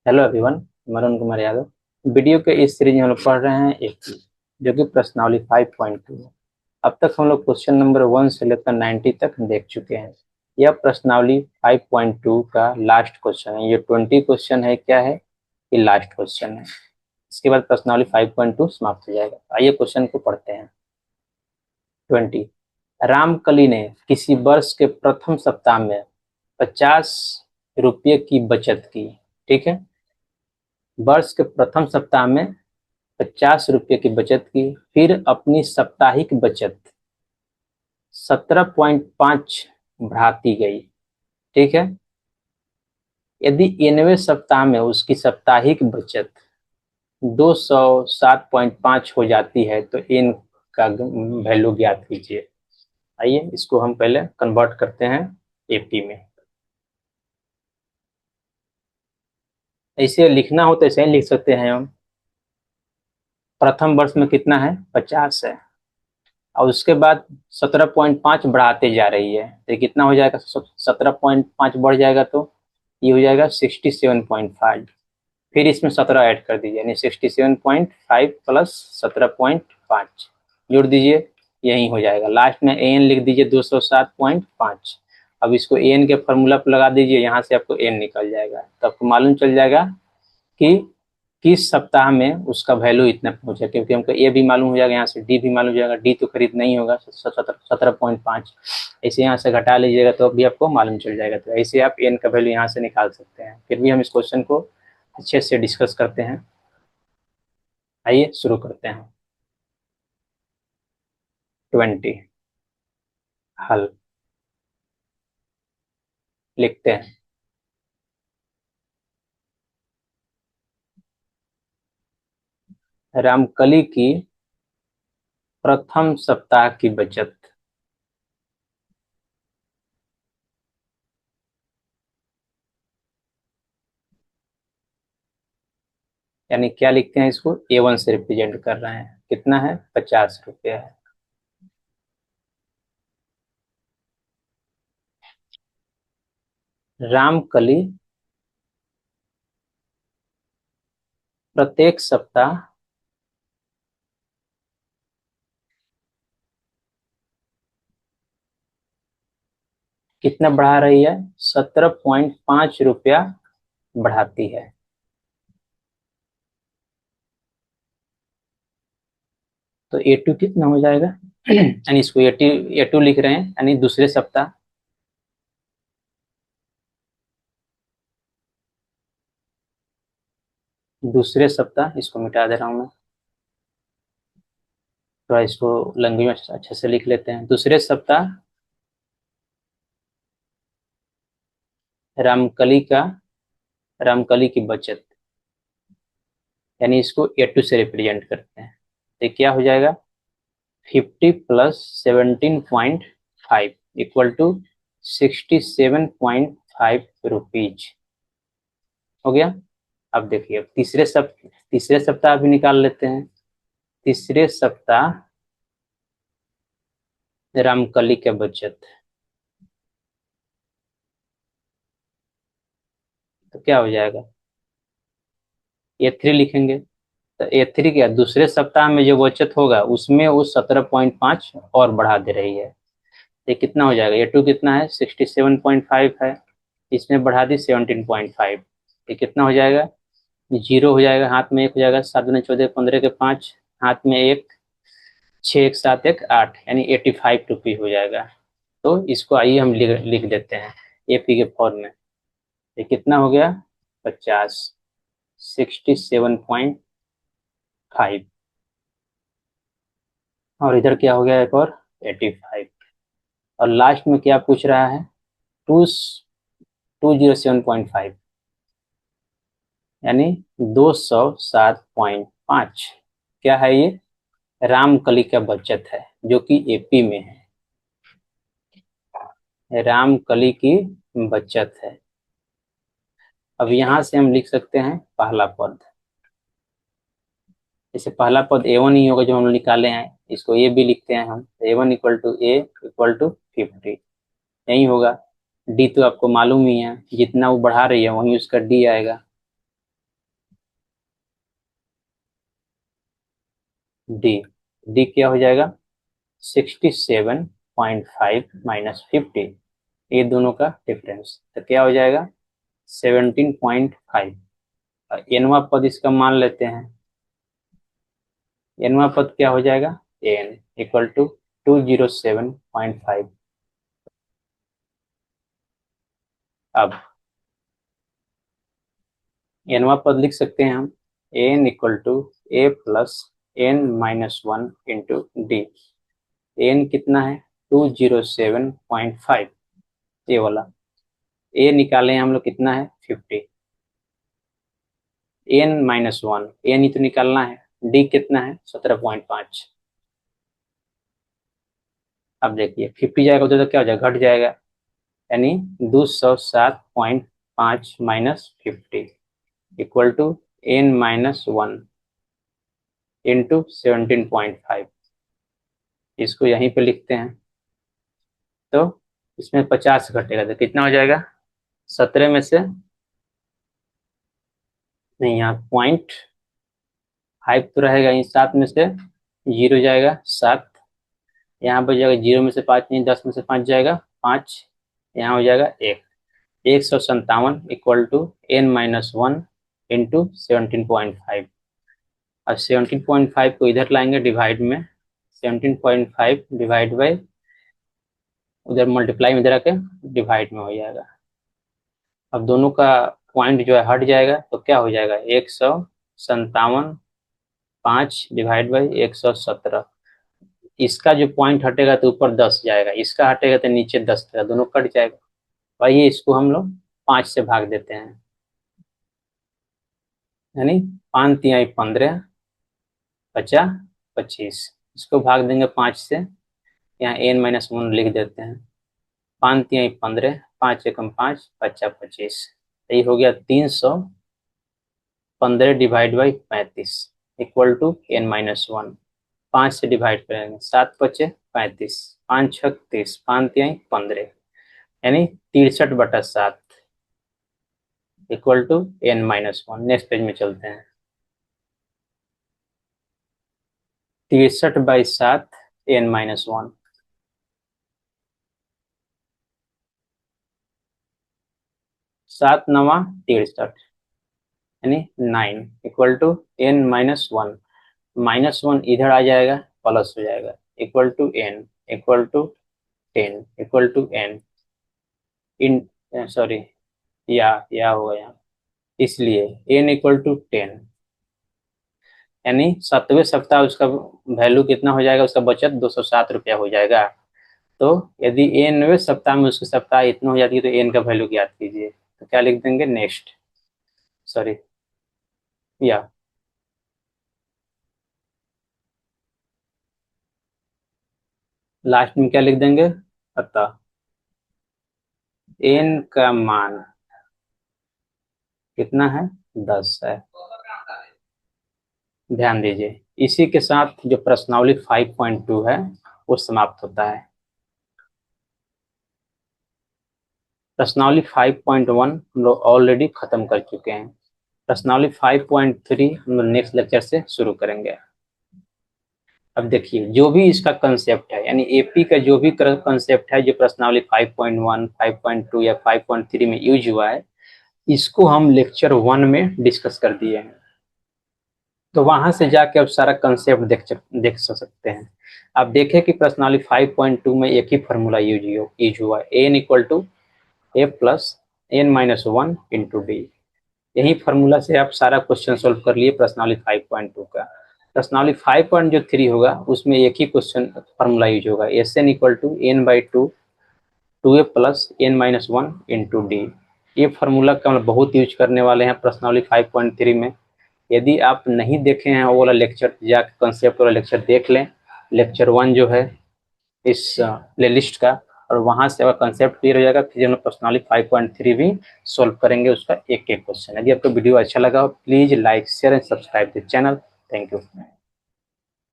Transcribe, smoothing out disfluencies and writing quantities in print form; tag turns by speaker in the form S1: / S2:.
S1: Hello everyone. मैं Arun Kumar Yadav. Video के इस सीरीज में हम लोग पढ़ रहे हैं एक जो कि प्रश्नावली 5.2 है। अब तक हम लोग क्वेश्चन नंबर 1 से लेकर 90 तक देख चुके हैं। यह प्रश्नावली 5.2 का लास्ट क्वेश्चन है। ये 20 क्वेश्चन है, क्या है ये लास्ट क्वेश्चन है। इसके बाद प्रश्नावली 5.2 समाप्त हो जाएगा। आइए क्वेश्चन को पढ़ते हैं। 20। रामकली ने किसी वर्ष के प्रथम सप्ताह में 50 रुपये की बचत की। ठीक है, वर्ष के प्रथम सप्ताह में 50 रुपये की बचत की। फिर अपनी साप्ताहिक बचत 17.5 बढ़ाती गई। ठीक है, यदि 90वें सप्ताह में उसकी साप्ताहिक बचत 207.5 हो जाती है तो एन का वैल्यू ज्ञात कीजिए। आइए इसको हम पहले कन्वर्ट करते हैं एपी में। ऐसे लिखना हो तो ऐसे ही लिख सकते हैं हम। प्रथम वर्ष में कितना है, 50 है, और उसके बाद 17.5 बढ़ाते जा रही है तो कितना हो जाएगा, 17.5 बढ़ जाएगा तो ये हो जाएगा 67.5। फिर इसमें 17 ऐड कर दीजिए, यानी 67.5 प्लस 17.5 जोड़ दीजिए, यही हो जाएगा। लास्ट में एन लिख दीजिए 207.5। अब इसको एन के फॉर्मूला पर लगा दीजिए, यहाँ से आपको एन निकल जाएगा। तो आपको मालूम चल जाएगा कि किस सप्ताह में उसका वैल्यू इतना पहुंचा, क्योंकि हमको ए भी मालूम हो जाएगा, यहाँ से डी भी मालूम हो जाएगा। डी तो खरीद नहीं होगा, 17.5। ऐसे यहाँ से घटा लीजिएगा तो भी आपको मालूम चल जाएगा। तो ऐसे आप एन का वैल्यू यहाँ से निकाल सकते हैं। फिर भी हम इस क्वेश्चन को अच्छे से डिस्कस करते हैं। आइए शुरू करते हैं। 20 हल लिखते हैं। रामकली की प्रथम सप्ताह की बचत यानी क्या लिखते हैं, इसको A1 से रिप्रेजेंट कर रहे हैं। कितना है, 50 रुपये है। रामकली प्रत्येक सप्ताह कितना बढ़ा रही है, 17.5 रुपया बढ़ाती है। तो A2 कितना हो जाएगा यानी इसको A2 लिख रहे हैं, यानी दूसरे सप्ताह। दूसरे सप्ताह इसको मिटा दे रहा हूं मैं, थोड़ा इसको लैंग्वेज में अच्छे से लिख लेते हैं। दूसरे सप्ताह रामकली का रामकली की बचत, यानी इसको A2 से रिप्रेजेंट करते हैं। तो क्या हो जाएगा, 50 प्लस 17.5 इक्वल टू 67.5 रुपीज हो गया। अब देखिए, अब तीसरे सप्ताह भी निकाल लेते हैं। तीसरे सप्ताह रामकली का बचत, तो क्या हो जाएगा, A3 लिखेंगे। तो A3 क्या, दूसरे सप्ताह में जो बचत होगा उसमें वो 17.5 और बढ़ा दे रही है। ये कितना हो जाएगा, A2 कितना है, 67.5 है, इसमें बढ़ा दी 17.5। ये कितना हो जाएगा, जीरो हो जाएगा, हाथ में एक हो जाएगा, 7 दूनी 14, 15 के 5, हाथ में एक, 6 एक 7 एक 8, यानी 85 रुपये हो जाएगा। तो इसको आइए हम लिख देते हैं एपी के फॉर्म में। ये कितना हो गया, 50, 67.5, और इधर क्या हो गया एक और, 85। और लास्ट में क्या पूछ रहा है, टू 207.5, यानी 207.5 क्या है ये, रामकली का बचत है जो कि एपी में है। रामकली की बचत है। अब यहां से हम लिख सकते हैं पहला पद। जैसे पहला पद A1 ही होगा जो हम निकाले हैं, इसको ए भी लिखते हैं हम। A1 equal to A equal to 50, यही होगा। डी तो आपको मालूम ही है, जितना वो बढ़ा रही है वहीं उसका डी आएगा। डी, डी क्या हो जाएगा 67.5 माइनस 50, ये दोनों का डिफरेंस, तो क्या हो जाएगा 17.5। एनवा पद इसका मान लेते हैं, एनवा पद क्या हो जाएगा एन इक्वल टू 207.5। अब एनवा पद लिख सकते हैं हम n equal to a plus n minus one into d. N कितना है 207.5, ये वाला। ए निकाले हम लोग कितना है 50, एन माइनस वन, एन ही तो निकालना है, डी कितना है 17.5। अब देखिए 50 जाएगा उधर तो क्या हो जाएगा घट जाएगा, यानी 207.5 minus 50 equal to n minus one into 17.5। इसको यहीं पे लिखते हैं, तो इसमें 50 घटेगा तो कितना हो जाएगा 17 में से, नहीं यहाँ 0.5 तो रहेगा, ये 7 में से 0 जाएगा 7, यहाँ पर जाएगा 0 में से 5 नहीं, 10 में से 5 जाएगा 5, यहाँ हो जाएगा 1, 157 equal to n minus one into 17.5। अब 17.5 को इधर लाएंगे डिवाइड में, 17.5 डिवाइड बाई, उधर मल्टीप्लाई में इधर आके डिवाइड में हो जाएगा। अब दोनों का पॉइंट जो है हट जाएगा तो क्या हो जाएगा 157, 5 डिवाइड बाई 117। इसका जो पॉइंट हटेगा तो ऊपर 10 जाएगा, इसका हटेगा तो नीचे 10 जाएगा, दोनों कट जाएगा। वही इसको हम लोग 5 से भाग देते हैं, यानी 5 तिहाई 15, 50 25। इसको भाग देंगे 5 से, यहाँ एन माइनस वन लिख देते हैं, 5 तिहाई 15, 5 एकम 5, 50 25। यही हो गया 315 divide by 35 equal to n minus one. 5 से डिवाइड करेंगे, 7 बचे 35, 5 छक 30, 5 तिहाई 15, यानी 63/7 equal to n minus one. Next page में चलते हैं, 63/7 एन माइनस वन। 7 9 63, यानी 9 equal to n minus one. Minus one इधर आ जाएगा प्लस हो जाएगा equal to n equal to 10 equal to n इन, सॉरी या होगा यहाँ, इसलिए एन इक्वल टू 10, यानी 7वें सप्ताह उसका वैल्यू कितना हो जाएगा, उसका बचत 207 रुपया हो जाएगा। तो यदि एनवें सप्ताह में उसकी सप्ताह इतना हो जाती है तो एन का वैल्यू ज्ञात कीजिए, तो क्या लिख देंगे नेक्स्ट, सॉरी या लास्ट में क्या लिख देंगे, अतः एन का मान कितना है 10 है। ध्यान दीजिए, इसी के साथ जो प्रश्नावली 5.2 है वो समाप्त होता है। प्रश्नावली 5.1 हम लोग ऑलरेडी खत्म कर चुके हैं। प्रश्नावली 5.3 हम लोग नेक्स्ट लेक्चर से शुरू करेंगे। अब देखिए जो भी इसका कंसेप्ट है, यानी एपी का जो भी कंसेप्ट है जो प्रश्नावली 5.1, 5.2 या 5.3 में यूज हुआ है, इसको हम लेक्चर 1 में डिस्कस कर दिए हैं। तो वहां से जाके अब सारा कंसेप्ट देख सकते हैं। आप देखें कि प्रश्नावली 5.2 में एक ही फॉर्मूला यूज हुआ है, n equal to a plus n minus one into d. यही फॉर्मूला से आप सारा क्वेश्चन सोल्व कर लिए प्रश्नावली 5.2 का। प्रश्नावली 5.3 होगा उसमें एक ही क्वेश्चन फॉर्मूला यूज होगा, S n equal to n by two a plus n minus one into d. ये फार्मूला का हम बहुत यूज करने वाले हैं प्रश्नावली 5.3 में। यदि आप नहीं देखे हैं वो वाला लेक्चर, जाकर कंसेप्ट वाला लेक्चर देख लें, लेक्चर 1 जो है इस प्ले लिस्ट का, और वहां से अगर कंसेप्ट क्लियर हो जाएगा फिर हम पर्सनली 5.3 भी सोल्व करेंगे उसका एक एक क्वेश्चन। यदि आपको वीडियो अच्छा लगा हो please like share and subscribe the channel. Thank you.